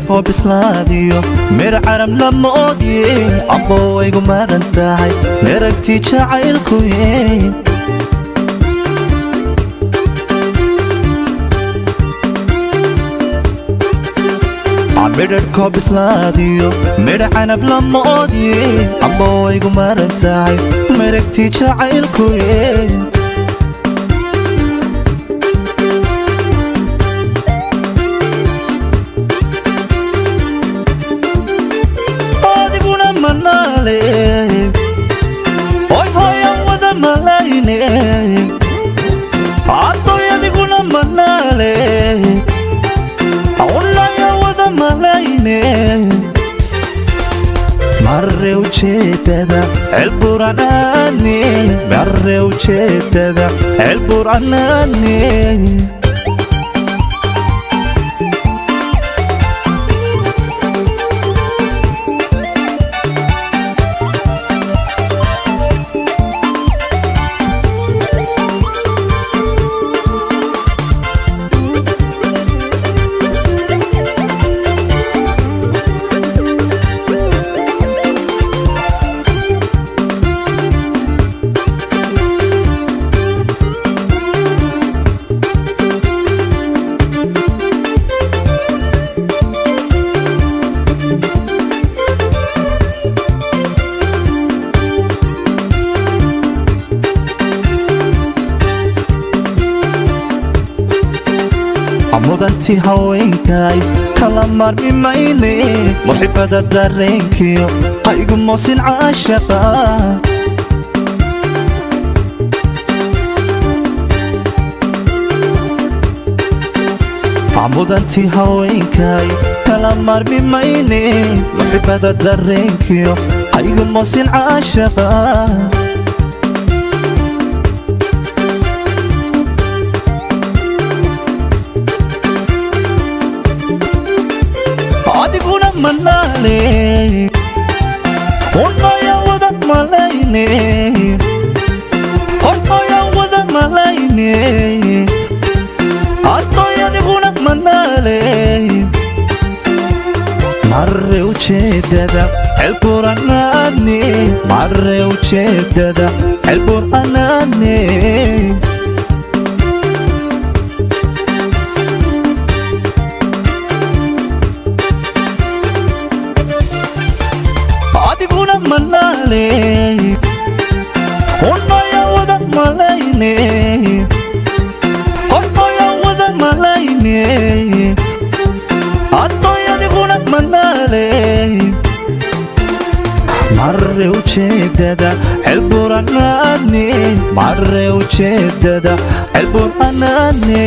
midabkoo bislaadiyo mir carab la moodiye abo igu maran tahay miragtii jacaylku midabkoo bislaadiyo mir carab la moodiye abo igu maran tahay miragtii jacaylku Hoy hoyan wada malayne adoyadiguna manale awlaya wada malayne marre ujeedada elburanani marre ujeedada elburanani mudantii haweenkay kala marmi mayne muxibada dareenkiyo haygu moosin caashaqa mudantii haweenkay kala marmi mayne muxibada dareenkiyo haygu moosin caashaqa manale hoya wada malayne hoya wada malayne adoyadiguna manale marre ujeedada elburanani marre ujeedada elburanani manale hoya wada malayne hoya wada malayne adoyadiguna manale marre ujeedada elburanani marre ujeedada elburanani